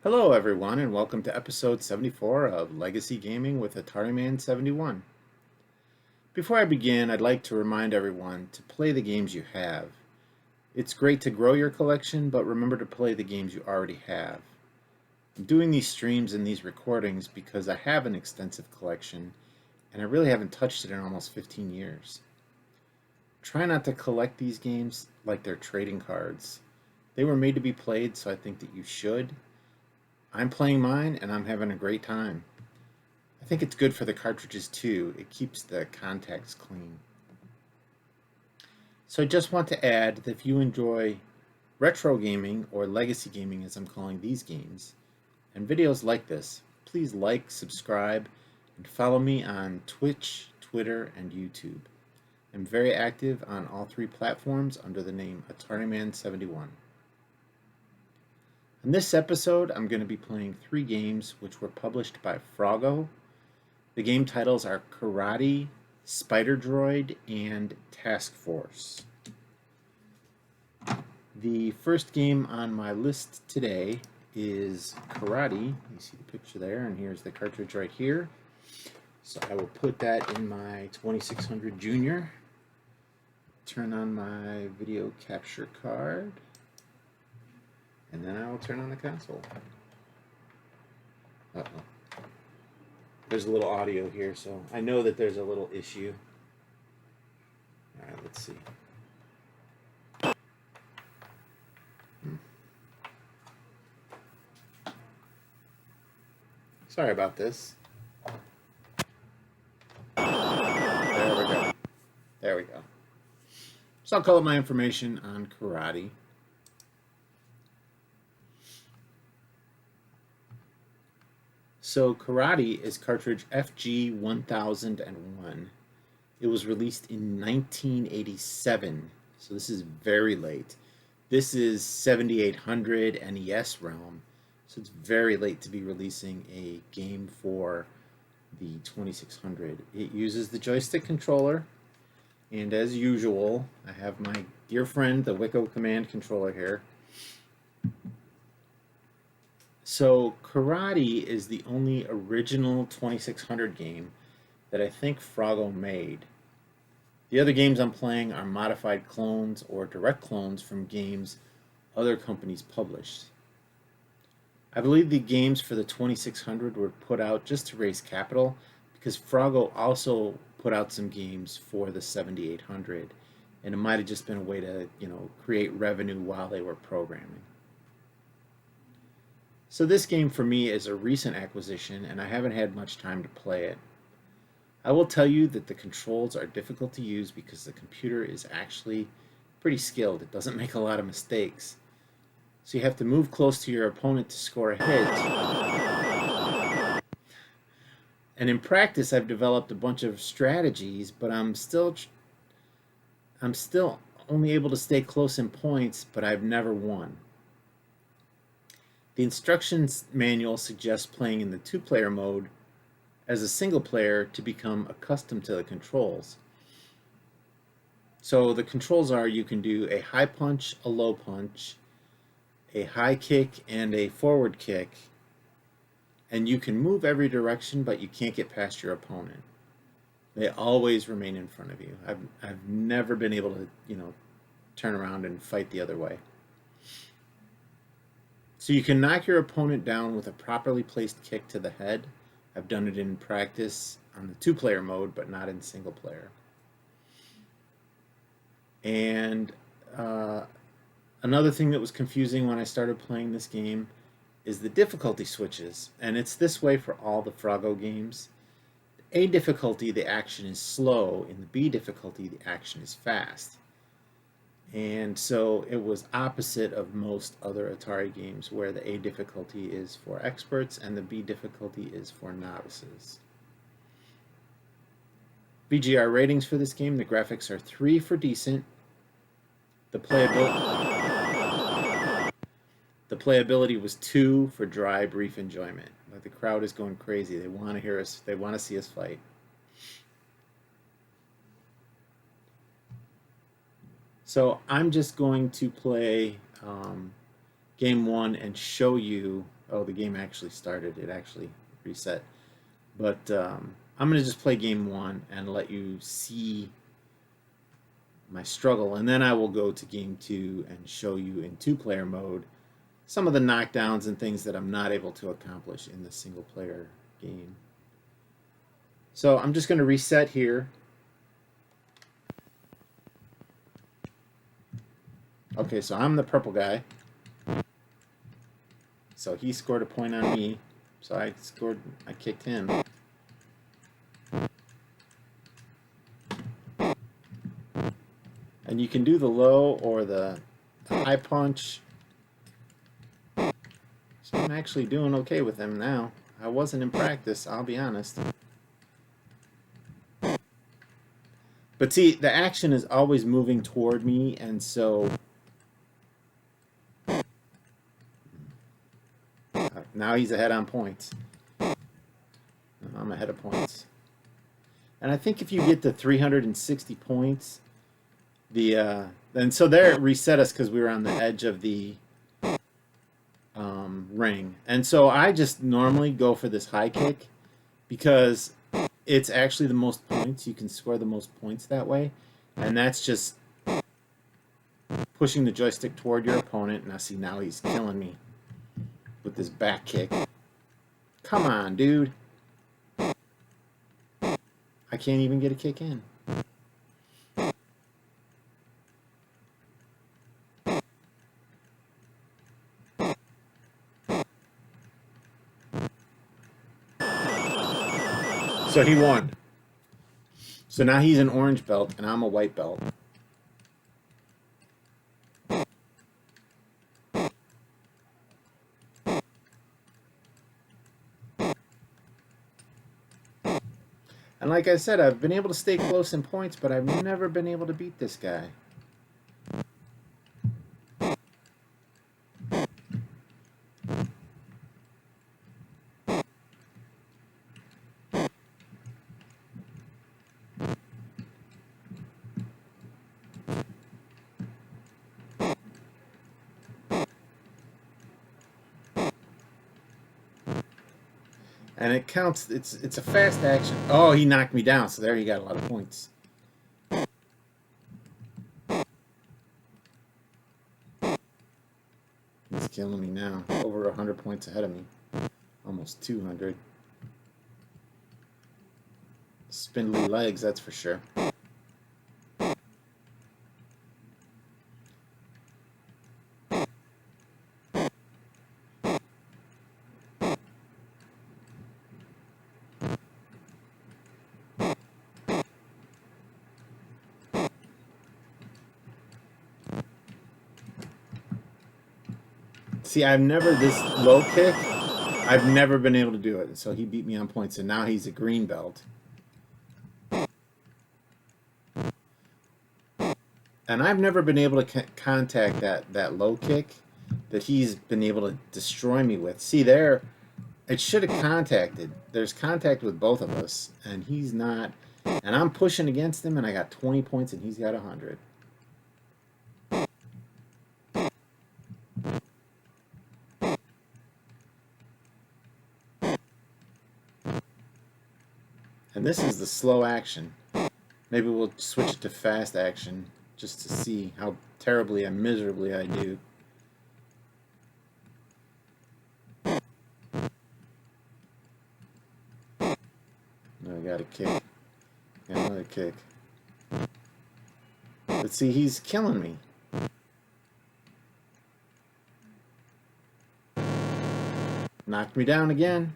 Hello everyone and welcome to episode 74 of Legacy Gaming with Atari Man 71. Before I begin, I'd like to remind everyone to play the games you have. It's great to grow your collection, but remember to play the games you already have. I'm doing these streams and these recordings because I have an extensive collection and I really haven't touched it in almost 15 years. Try not to collect these games like they're trading cards. They were made to be played, so I think that you should. I'm playing mine and I'm having a great time. I think it's good for the cartridges too. It keeps the contacts clean. So I just want to add that if you enjoy retro gaming, or legacy gaming as I'm calling these games, and videos like this, please like, subscribe, and follow me on Twitch, Twitter, and YouTube. I'm very active on all three platforms under the name AtariMan71. In this episode, I'm going to be playing three games which were published by Froggo. The game titles are Karate, Spiderdroid, and Task Force. The first game on my list today is Karate. You see the picture there, and here's the cartridge right here. So I will put that in my 2600 Junior. Turn on my video capture card. And then I will turn on the console. Uh-oh. There's a little audio here, so I know that there's a little issue. All right, let's see. Sorry about this. There we go. There we go. So I'll call up my information on Karate. So Karate is cartridge FG1001. It was released in 1987, so this is very late. This is 7800 NES realm, so it's very late to be releasing a game for the 2600. It uses the joystick controller, and as usual, I have my dear friend, the Wicco Command controller here. So Karate is the only original 2600 game that I think Froggo made. The other games I'm playing are modified clones or direct clones from games other companies published. I believe the games for the 2600 were put out just to raise capital because Froggo also put out some games for the 7800, and it might have just been a way to, create revenue while they were programming. So this game for me is a recent acquisition and I haven't had much time to play it. I will tell you that the controls are difficult to use because the computer is actually pretty skilled. It doesn't make a lot of mistakes. So you have to move close to your opponent to score a hit. And in practice I've developed a bunch of strategies, but I'm still only able to stay close in points, but I've never won. The instructions manual suggests playing in the two-player mode as a single player to become accustomed to the controls. So the controls are you can do a high punch, a low punch, a high kick, and a forward kick. And you can move every direction, but you can't get past your opponent. They always remain in front of you. I've never been able to, turn around and fight the other way. So you can knock your opponent down with a properly placed kick to the head. I've done it in practice on the two-player mode, but not in single player. And another thing that was confusing when I started playing this game is the difficulty switches. And it's this way for all the Froggo games. A difficulty, the action is slow. In the B difficulty, the action is fast. And so it was opposite of most other Atari games where the A difficulty is for experts and the B difficulty is for novices. VGR ratings for this game, the graphics are 3 for decent. The playability was 2 for dry, brief enjoyment. Like the crowd is going crazy. They want to hear us, they want to see us fight. So I'm just going to play game one and show you Oh, the game actually started. It actually reset. But I'm going to just play game 1 and let you see my struggle. And then I will go to game 2 and show you in 2-player mode some of the knockdowns and things that I'm not able to accomplish in the single-player game. So I'm just going to reset here. Okay, so I'm the purple guy. So he scored a point on me. So I kicked him. And you can do the low or the high punch. So I'm actually doing okay with him now. I wasn't in practice, I'll be honest. But see, the action is always moving toward me, and so now he's ahead on points. I'm ahead of points. And I think if you get to 360 points, and so there it reset us because we were on the edge of the ring. And so I just normally go for this high kick because it's actually the most points. You can score the most points that way. And that's just pushing the joystick toward your opponent. Now see, now he's killing me with this back kick. Come on, dude. I can't even get a kick in. So he won. So now he's an orange belt and I'm a white belt. And like I said, I've been able to stay close in points, but I've never been able to beat this guy. And it counts. It's a fast action. Oh, he knocked me down. So there he got a lot of points. He's killing me now. Over 100 points ahead of me. Almost 200. Spindly legs, that's for sure. See, this low kick, I've never been able to do it. So he beat me on points, and now he's a green belt. And I've never been able to contact that low kick that he's been able to destroy me with. See there, it should have contacted. There's contact with both of us, and he's not. And I'm pushing against him, and I got 20 points, and he's got 100. And this is the slow action. Maybe we'll switch it to fast action just to see how terribly and miserably I do. I got a kick. Got another kick. But see, he's killing me. Knocked me down again.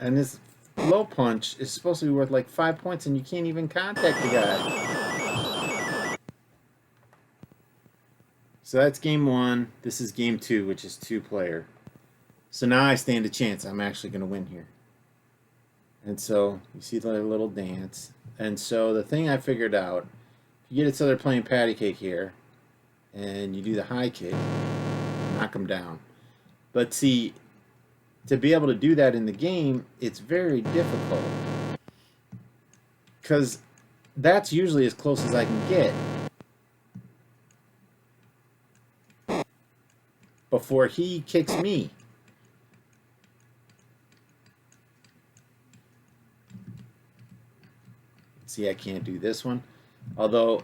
And this low punch is supposed to be worth like 5 points, and you can't even contact the guy. So that's game 1. This is game 2, which is 2-player. So now I stand a chance. I'm actually going to win here. And so you see the little dance. And so the thing I figured out, you get it so they're playing patty cake here. and you do the high kick, knock them down. But see, to be able to do that in the game, it's very difficult because that's usually as close as I can get before he kicks me. See, I can't do this one. Although,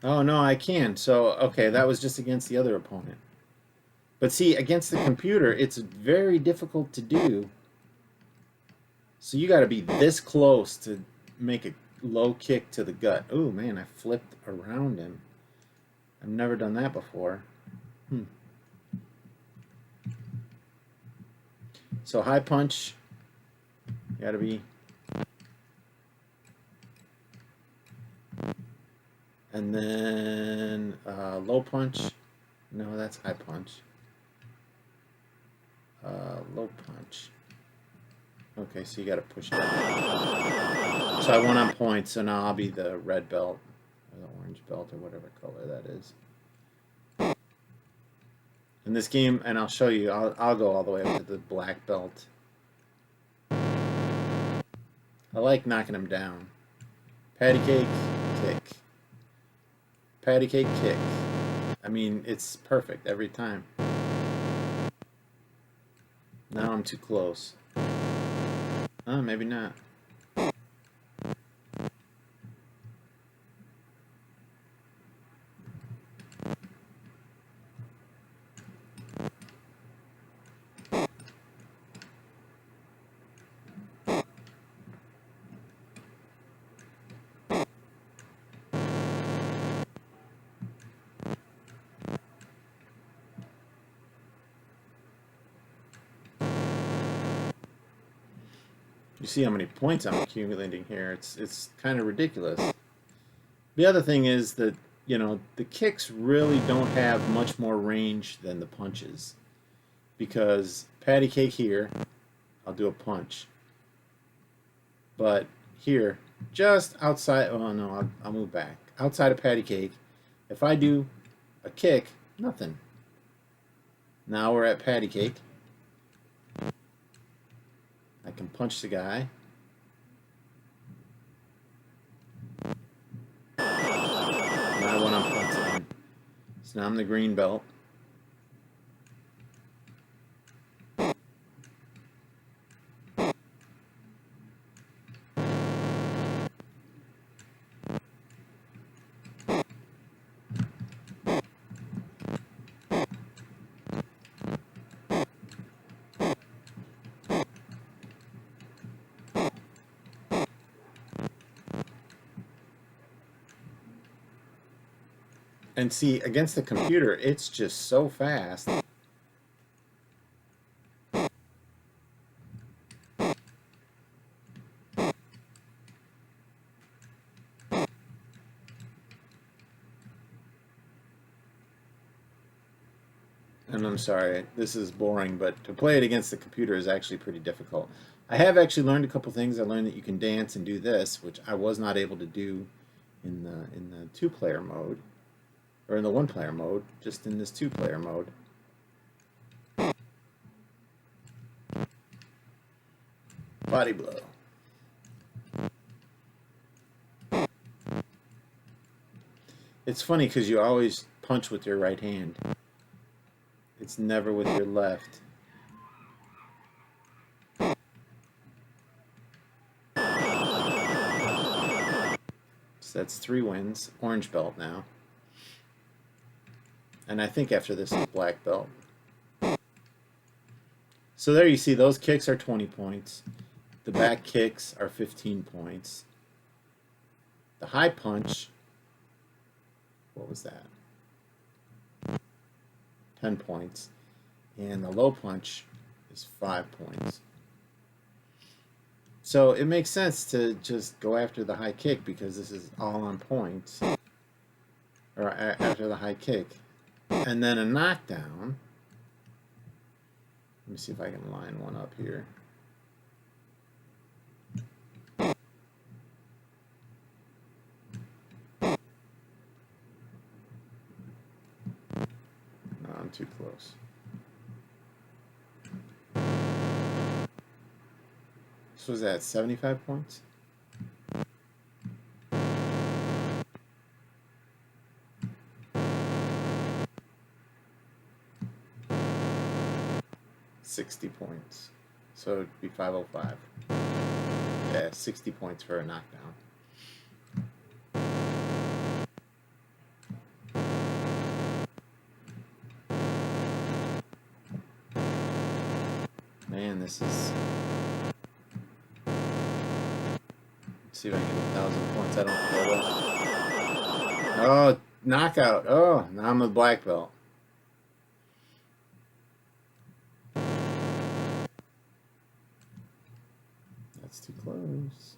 oh no, I can. So, okay, that was just against the other opponent. But see, against the computer, it's very difficult to do. So you got to be this close to make a low kick to the gut. Oh man, I flipped around him. I've never done that before. So high punch, you got to be. And then low punch. No, that's high punch. Low punch. Okay, so you got to push down. So I won on points, so now I'll be the red belt, or the orange belt, or whatever color that is. In this game, and I'll show you, I'll go all the way up to the black belt. I like knocking them down. Patty cake, kick. Patty cake, kick. I mean, it's perfect every time. Now I'm too close. Oh, maybe not. You see how many points I'm accumulating here. It's kind of ridiculous. The other thing is that, you know, the kicks really don't have much more range than the punches. Because patty cake here, I'll do a punch. But here, just outside, oh no, I'll move back. Outside of patty cake, if I do a kick, nothing. Now we're at patty cake. I can punch the guy. Now when I'm punching. So now I'm the green belt. And see, against the computer, it's just so fast. And I'm sorry, this is boring, but to play it against the computer is actually pretty difficult. I have actually learned a couple things. I learned that you can dance and do this, which I was not able to do in the two-player mode, or in the one-player mode, just in this two-player mode. Body blow. It's funny because you always punch with your right hand. It's never with your left. So that's 3 wins. Orange belt now. And I think after this is black belt. So there you see, those kicks are 20 points. The back kicks are 15 points. The high punch, what was that? 10 points. And the low punch is 5 points. So it makes sense to just go after the high kick because this is all on points. Or after the high kick. And then a knockdown. Let me see if I can line one up here. close. This was at 75 points. $60 points. So it'd be 505. Yeah, 60 points for a knockdown. Man, this is... Let's see if I can get 1,000 points. I don't know. Oh, knockout. Oh, now I'm a black belt. That's too close.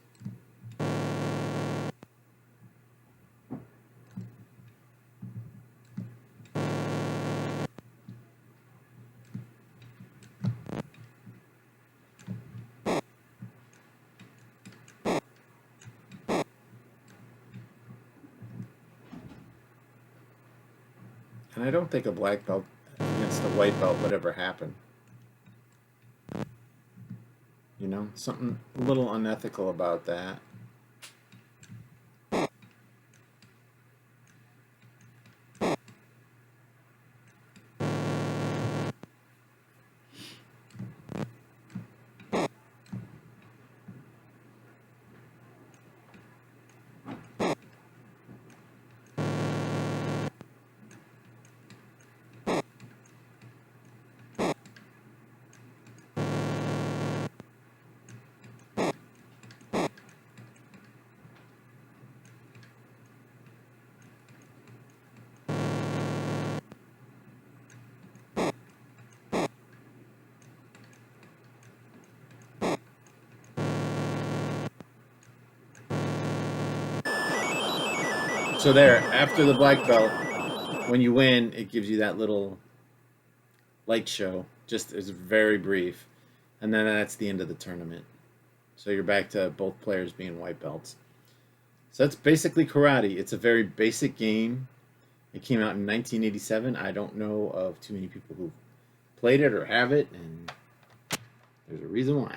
And I don't think a black belt against a white belt would ever happen. You know, something a little unethical about that. So there, after the black belt, when you win, it gives you that little light show. Just it's very brief. And then that's the end of the tournament. So you're back to both players being white belts. So that's basically karate. It's a very basic game. It came out in 1987. I don't know of too many people who played it or have it, and there's a reason why.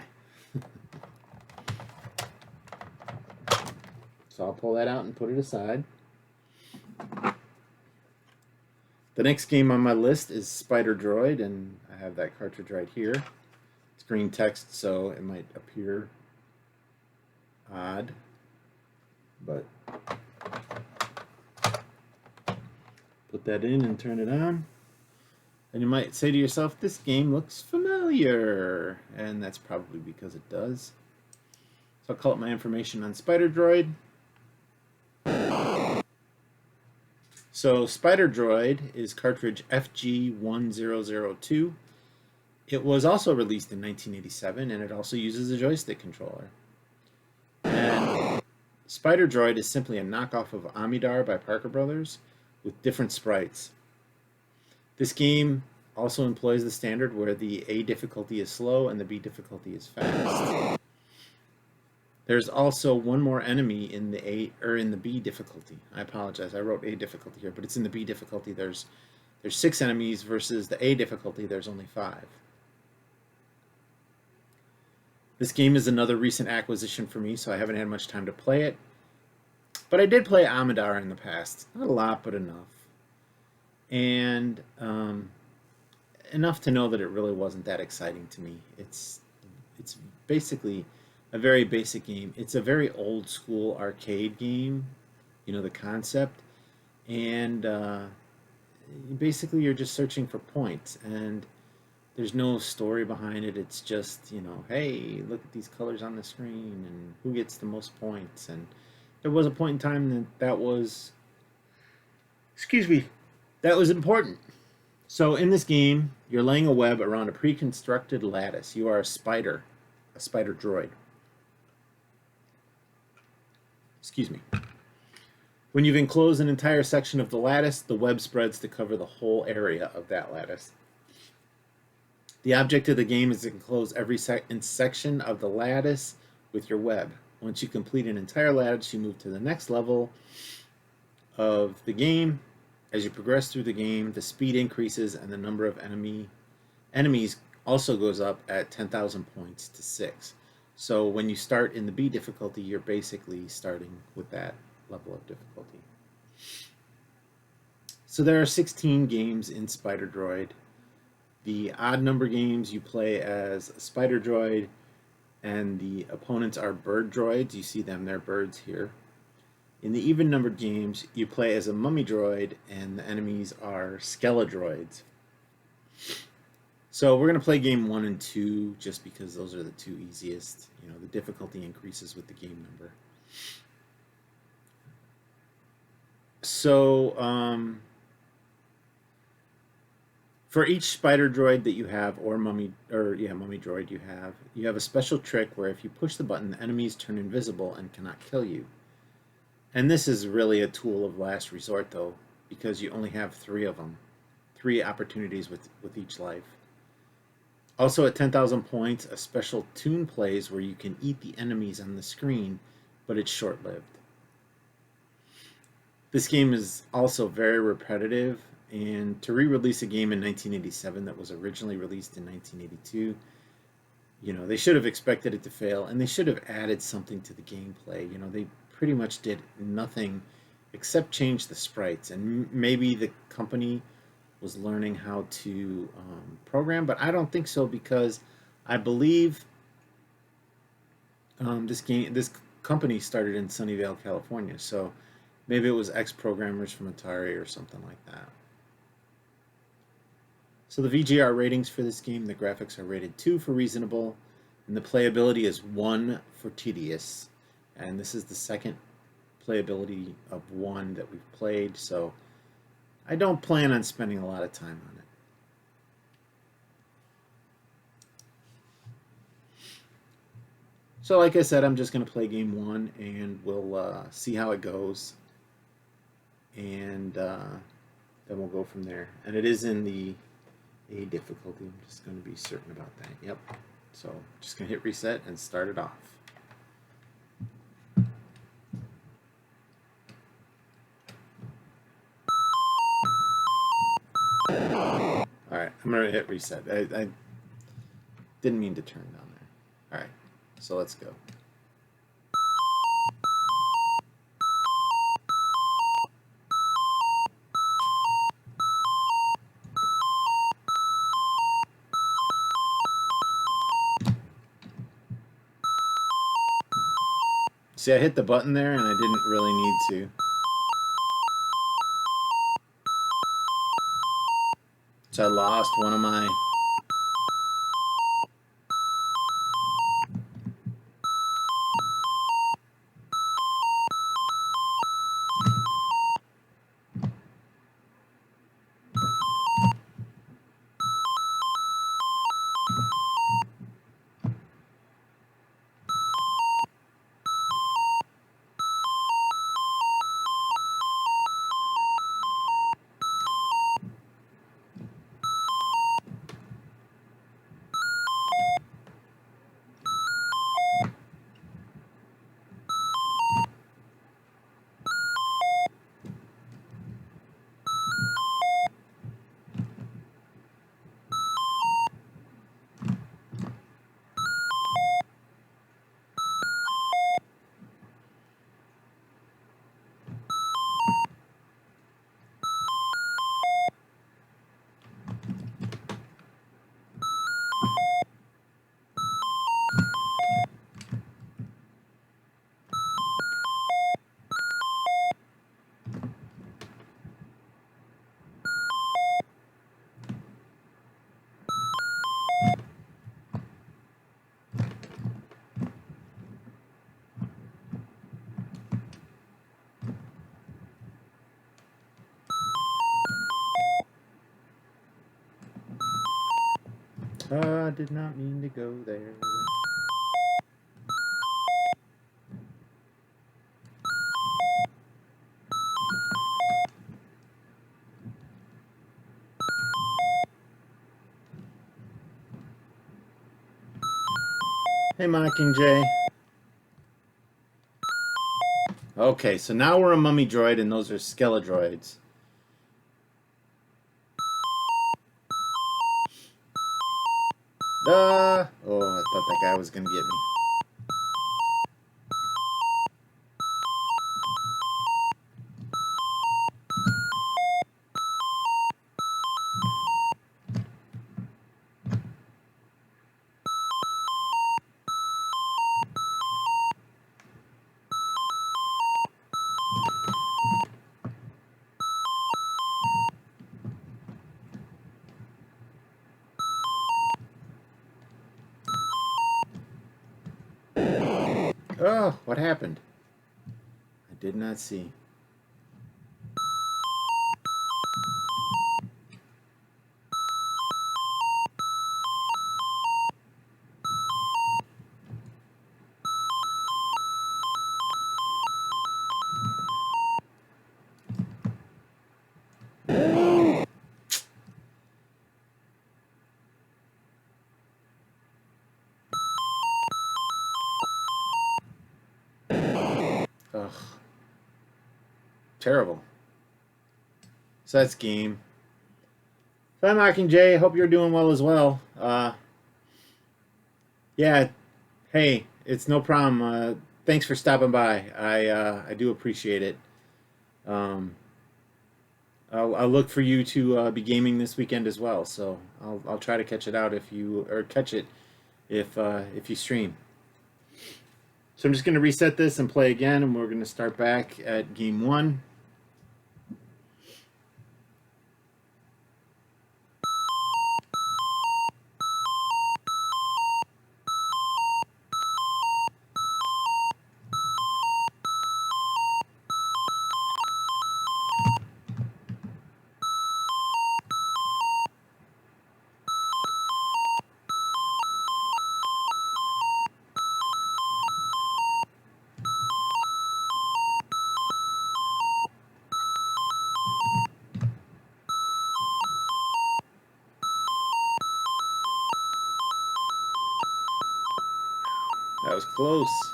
So I'll pull that out and put it aside. The next game on my list is Spiderdroid, and I have that cartridge right here. It's green text, so it might appear odd, but put that in and turn it on. And you might say to yourself, this game looks familiar, and that's probably because it does. So I'll call up my information on Spiderdroid. So Spiderdroid is cartridge FG1002. It was also released in 1987, and it also uses a joystick controller. And Spiderdroid is simply a knockoff of Amidar by Parker Brothers with different sprites. This game also employs the standard where the A difficulty is slow and the B difficulty is fast. There's also one more enemy in the A or in the B difficulty. I apologize. I wrote A difficulty here, but it's in the B difficulty. There's 6 enemies versus the A difficulty. There's only 5. This game is another recent acquisition for me, so I haven't had much time to play it. But I did play Amidar in the past. Not a lot, but enough. And enough to know that it really wasn't that exciting to me. It's basically a very basic game. It's a very old school arcade game, you know, the concept. And basically you're just searching for points, and there's no story behind it. It's just, you know, hey, look at these colors on the screen and who gets the most points. And there was a point in time that was, excuse me, that was important. So in this game, you're laying a web around a pre-constructed lattice. You are a spider droid. Excuse me. When you've enclosed an entire section of the lattice, the web spreads to cover the whole area of that lattice. The object of the game is to enclose every section of the lattice with your web. Once you complete an entire lattice, you move to the next level of the game, As you progress through the game, the speed increases and the number of enemies also goes up at 10,000 points to 6. So when you start in the B difficulty, you're basically starting with that level of difficulty. So there are 16 games in Spiderdroid. The odd number games you play as a Spiderdroid, and the opponents are bird droids. You see them, they're birds here. In the even numbered games, you play as a mummy droid, and the enemies are skeledroids. So we're going to play game 1 and 2 just because those are the two easiest. You know, the difficulty increases with the game number. So for each spider droid that you have, or mummy droid you have a special trick where if you push the button, the enemies turn invisible and cannot kill you. And this is really a tool of last resort, though, because you only have 3 of them, 3 opportunities with each life. Also, at 10,000 points, a special tune plays where you can eat the enemies on the screen, but it's short-lived. This game is also very repetitive, and to re-release a game in 1987 that was originally released in 1982, you know, they should have expected it to fail, and they should have added something to the gameplay. You know, they pretty much did nothing except change the sprites, and maybe the company was learning how to program, but I don't think so, because I believe this company started in Sunnyvale, California, so maybe it was ex-programmers from Atari or something like that. So the VGR ratings for this game, the graphics are rated 2 for reasonable, and the playability is 1 for tedious. And this is the second playability of 1 that we've played, so I don't plan on spending a lot of time on it. So like I said, I'm just going to play game 1, and we'll see how it goes, and then we'll go from there. And it is in the A difficulty. I'm just going to be certain about that. Yep. So just going to hit reset and start it off. Alright, I'm going to hit reset. I didn't mean to turn down there. Alright, so let's go. See, I hit the button there and I didn't really need to. So I lost one of my... I did not mean to go there. Hey, Mockingjay. Okay, so now we're a mummy droid, and those are skeledroids. Oh, I thought that guy was gonna get me. Oh, what happened? I did not see. Ugh. Terrible. So that's game. So I'm Mockingjay. Hope you're doing well as well. Yeah. Hey, it's no problem. Thanks for stopping by. I do appreciate it. Um, I'll look for you to be gaming this weekend as well. So I'll try to catch it out if you or catch it if you stream. So I'm just going to reset this and play again, and we're going to start back at game one. That was close.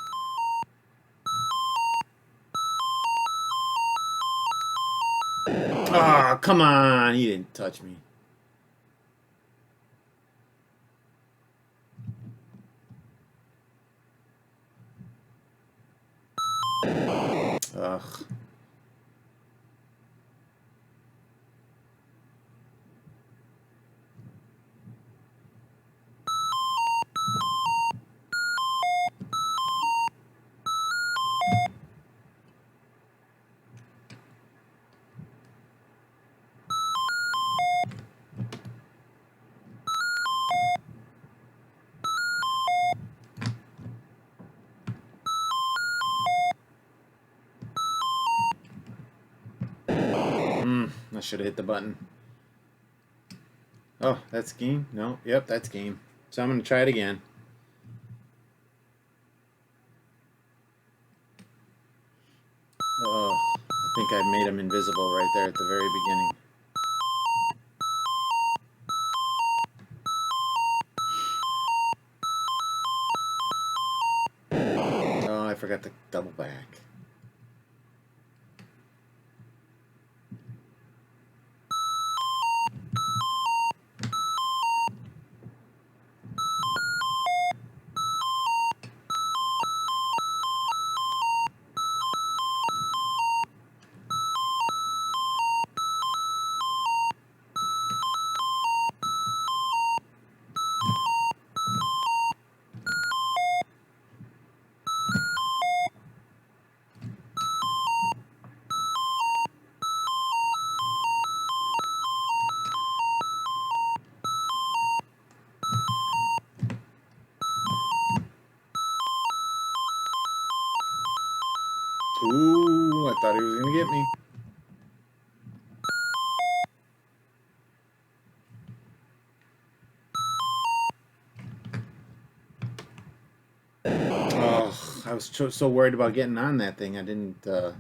Oh, come on. He didn't touch me. Ugh. I should have hit the button. Oh, that's game? No. Yep, that's game. So I'm going to try it again. Oh, I think I made him invisible right there at the very beginning. Oh, I forgot to double back. Ooh, I thought he was going to get me. Oh, I was so worried about getting on that thing. I didn't. Oh,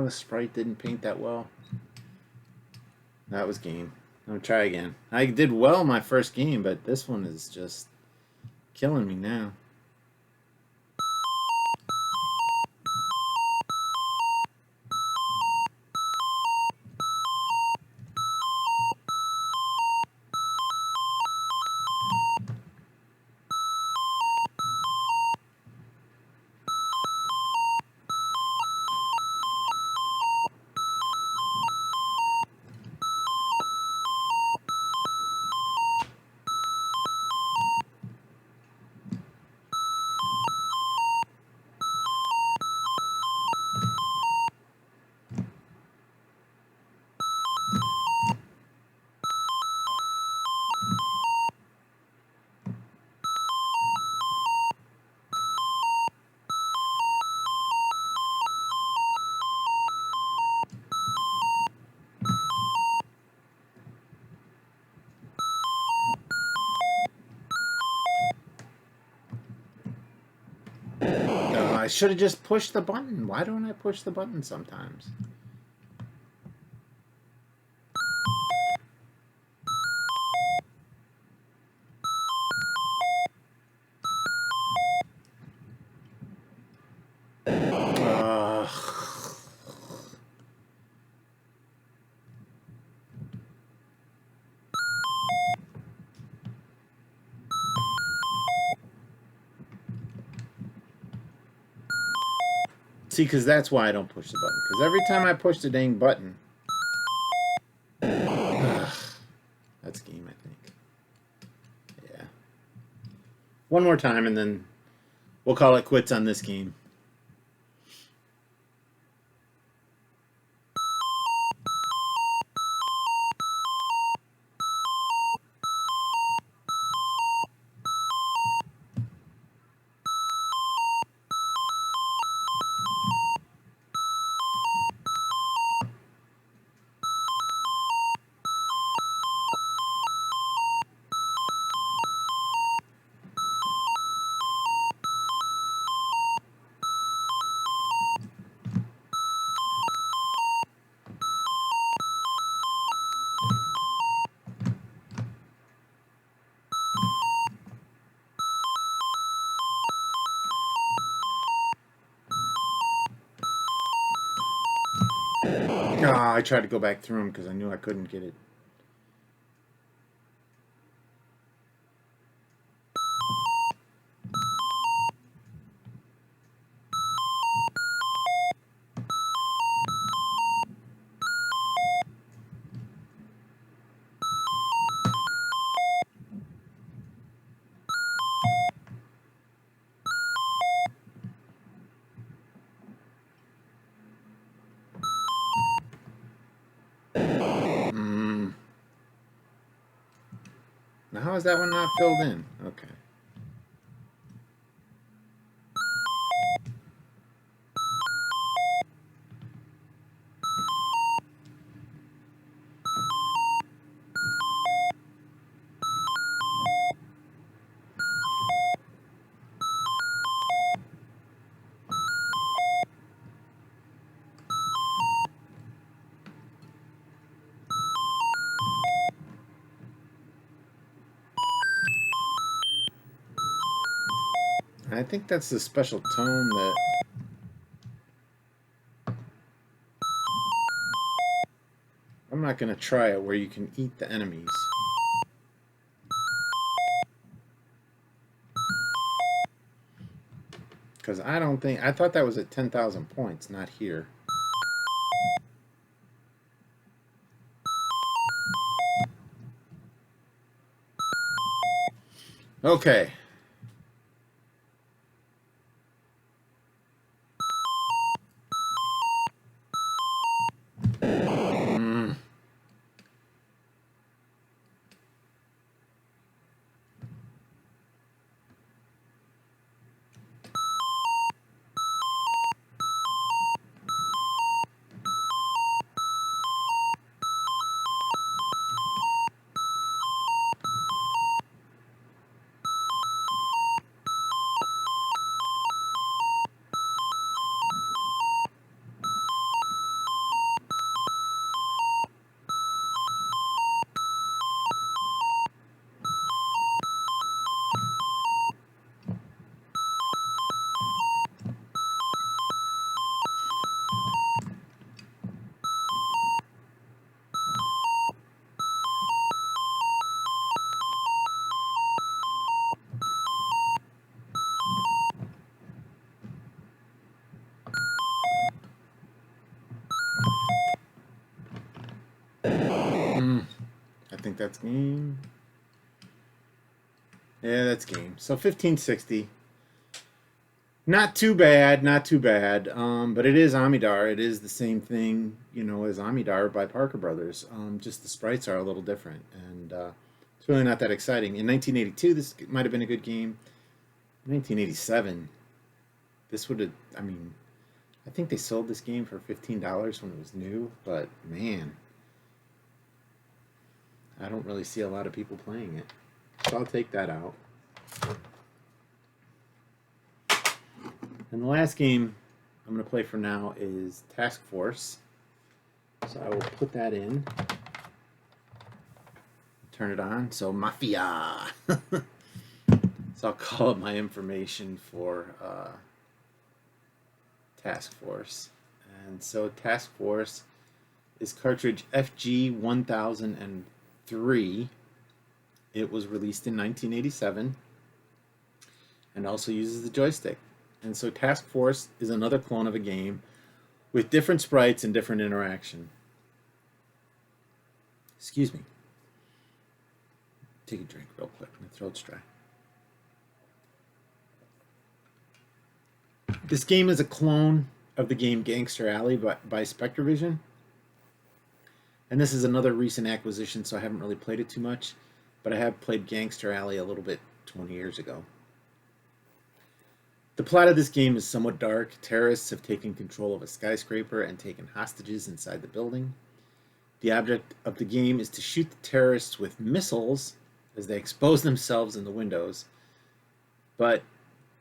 the sprite didn't paint that well. That was game. I'm gonna try again. I did well my first game, but this one is just killing me now. should have just pushed the button. Why don't I push the button sometimes? See, because that's why I don't push the button. Because every time I push the dang button... That's game, I think. Yeah. One more time, and then we'll call it quits on this game. Oh, I tried to go back through them because I knew I couldn't get it. Now, how is that one not filled in? Okay. I think that's the special tone that... I'm not going to try it where you can eat the enemies. Because I don't think... I thought that was at 10,000 points, not here. Okay. I think that's game. Yeah, that's game. So 1560. Not too bad, not too bad. But it is Amidar. It is the same thing, you know, as Amidar by Parker Brothers. Just the sprites are a little different, and it's really not that exciting. In 1982, this might have been a good game. 1987, this would have. I mean, I think they sold this game for $15 when it was new, but man, I don't really see a lot of people playing it. So I'll take that out. And the last game I'm going to play for now is Task Force. So I will put that in. Turn it on. So Mafia. So I'll call up my information for Task Force. And so Task Force is cartridge FG1003. It was released in 1987 and also uses the joystick. And so Task Force is another clone of a game with different sprites and different interaction. Excuse me. Take a drink real quick. My throat's dry. This game is a clone of the game Gangster Alley by Spectravision. And this is another recent acquisition, so I haven't really played it too much. But I have played Gangster Alley a little bit 20 years ago. The plot of this game is somewhat dark. Terrorists have taken control of a skyscraper and taken hostages inside the building. The object of the game is to shoot the terrorists with missiles as they expose themselves in the windows. But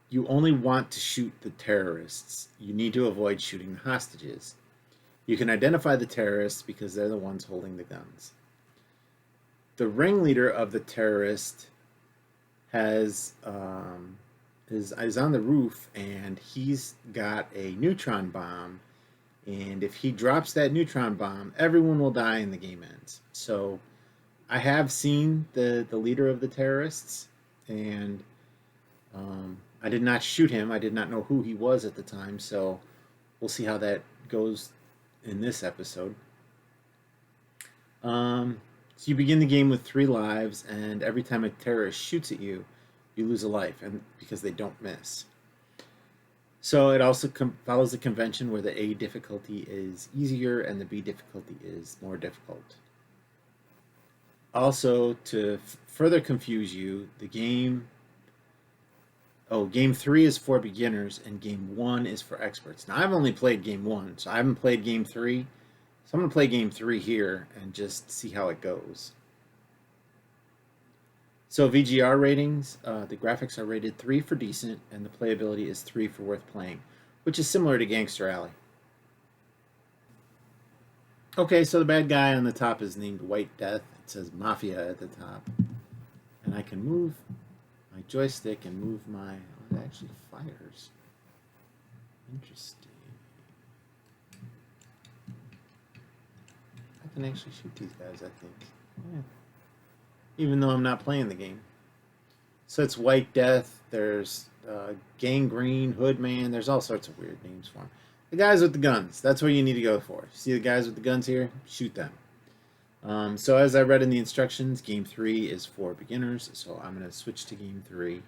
you only want to shoot the terrorists. You need to avoid shooting the hostages. You can identify the terrorists because they're the ones holding the guns. The ringleader of the terrorist is on the roof, and he's got a neutron bomb. And if he drops that neutron bomb, everyone will die and the game ends. So I have seen the leader of the terrorists, and I did not shoot him. I did not know who he was at the time, so we'll see how that goes in this episode. So you begin the game with 3 lives, and every time a terrorist shoots at you, you lose a life, and because they don't miss. So it also follows the convention where the A difficulty is easier and the B difficulty is more difficult. Also, to further confuse you, Game 3 is for beginners and Game 1 is for experts. Now, I've only played Game 1, so I haven't played Game 3. So I'm going to play Game 3 here and just see how it goes. So VGR ratings, the graphics are rated 3 for decent, and the playability is 3 for worth playing, which is similar to Gangster Alley. Okay, so the bad guy on the top is named White Death. It says Mafia at the top. And I can move my joystick and move my... Oh, it actually fires. Interesting. I can actually shoot these guys, I think. Yeah. Even though I'm not playing the game. So it's White Death, there's Gangrene, Hoodman, there's all sorts of weird names for them. The guys with the guns, that's what you need to go for. See the guys with the guns here? Shoot them. So as I read in the instructions, Game 3 is for beginners, so I'm going to switch to Game 3. If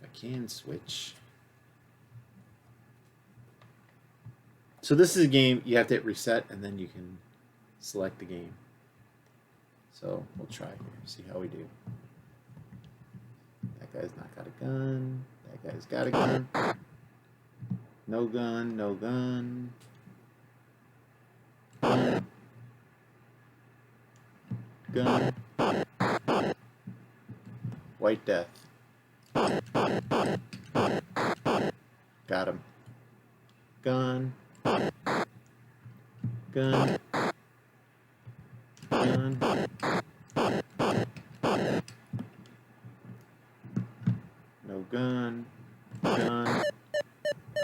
I can switch. So this is a game, you have to hit reset, and then you can select the game. So we'll try here, see how we do. That guy's not got a gun. That guy's got a gun. No gun, no gun. Gun. White Death. Got him. Gun. Gun. Gun. No gun. Gun.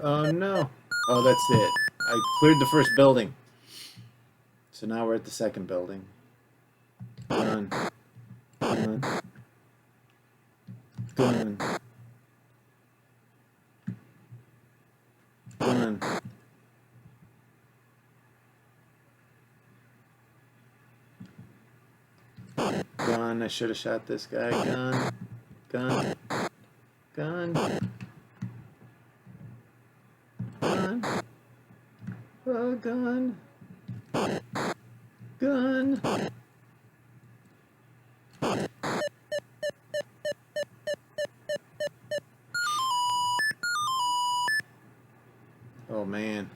Oh no. Oh, that's it. I cleared the first building. So now we're at the second building. Gun. Gun. Gun. Gun. Gun. I should have shot this guy. Gun. Gun. Gun. Gun. Oh, gun. Gun. Oh man.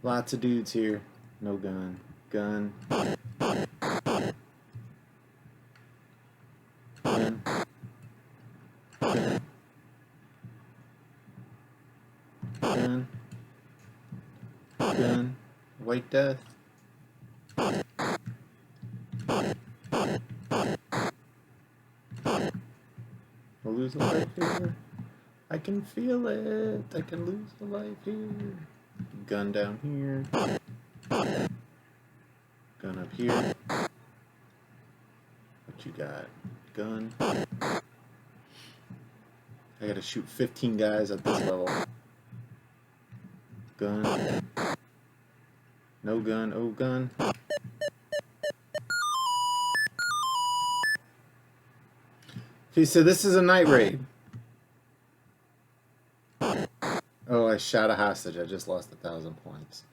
Lots of dudes here. No gun. Gun. Gun. Gun. gun. White death. We'll lose a life here. I can feel it. I can lose a life here. Gun down here. Gun up here. What you got? Gun. I gotta shoot 15 guys at this level. Gun. No gun. Oh, gun. Okay, so this is a night raid. Oh, I shot a hostage. I just lost 1,000 points.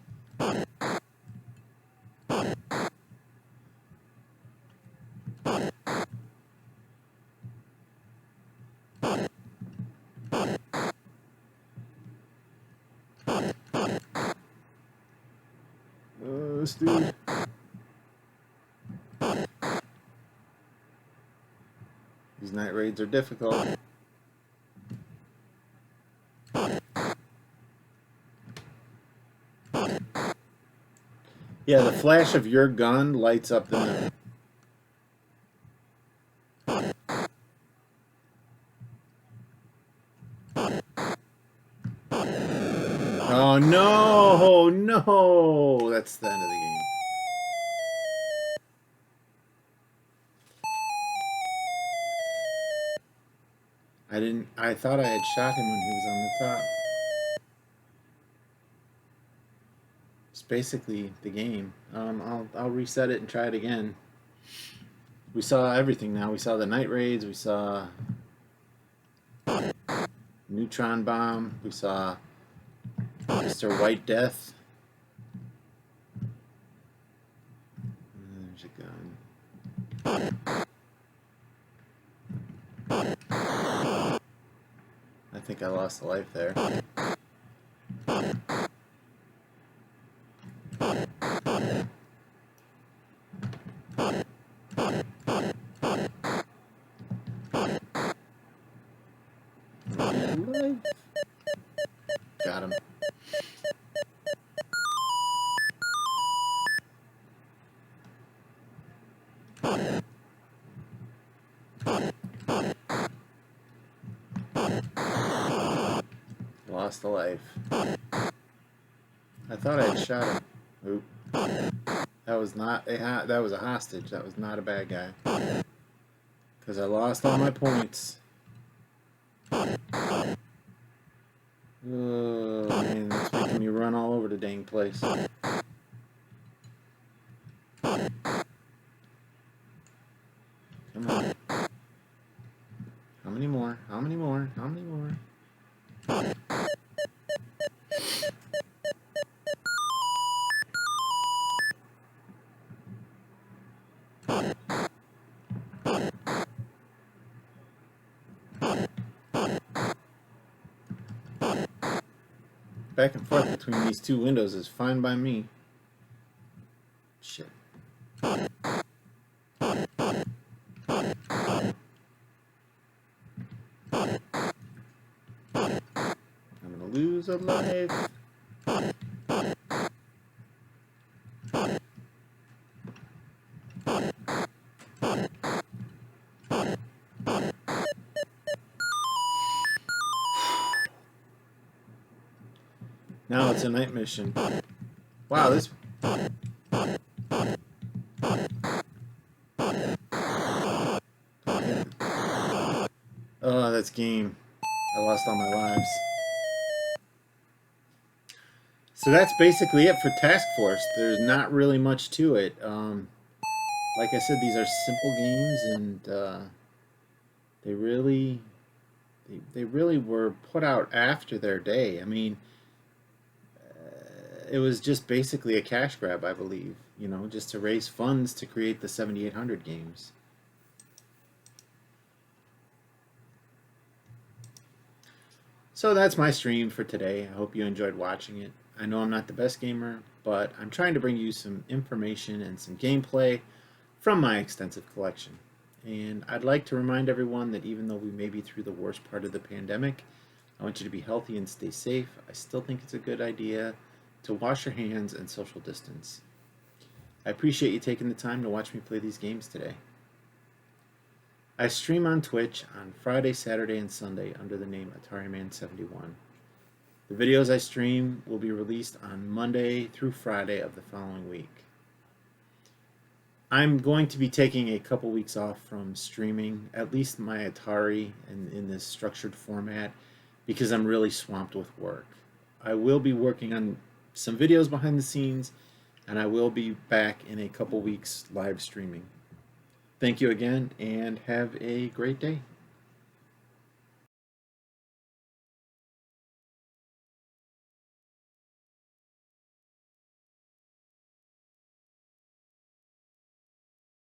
This dude. These night raids are difficult. Yeah, the flash of your gun lights up the map. Oh no, no! That's the end of the game. I thought I had shot him when he was on the top. It's basically the game. I'll reset it and try it again. We saw everything now. We saw the night raids. We saw neutron bomb. We saw Mr. White Death. There's a gun. I think I lost a life there. Got him. Lost a life. I thought I had shot him. Oop. That was not a that was a hostage. That was not a bad guy. Because I lost all my points. Oh man, that's making me run all over the dang place. Come on. How many more? How many more? How many more? Back and forth between these two windows is fine by me. Shit. I'm gonna lose a life. Now it's a night mission. Wow, this... Oh, that's game. I lost all my lives. So that's basically it for Task Force. There's not really much to it. Like I said, these are simple games, and they really were put out after their day. I mean, it was just basically a cash grab, I believe. You know, just to raise funds to create the 7800 games. So that's my stream for today. I hope you enjoyed watching it. I know I'm not the best gamer, but I'm trying to bring you some information and some gameplay from my extensive collection. And I'd like to remind everyone that even though we may be through the worst part of the pandemic, I want you to be healthy and stay safe. I still think it's a good idea to wash your hands and social distance. I appreciate you taking the time to watch me play these games today. I stream on Twitch on Friday, Saturday, and Sunday under the name AtariMan71. The videos I stream will be released on Monday through Friday of the following week. I'm going to be taking a couple weeks off from streaming, at least my Atari in this structured format, because I'm really swamped with work. I will be working on some videos behind the scenes, and I will be back in a couple weeks live streaming. Thank you again, and have a great day.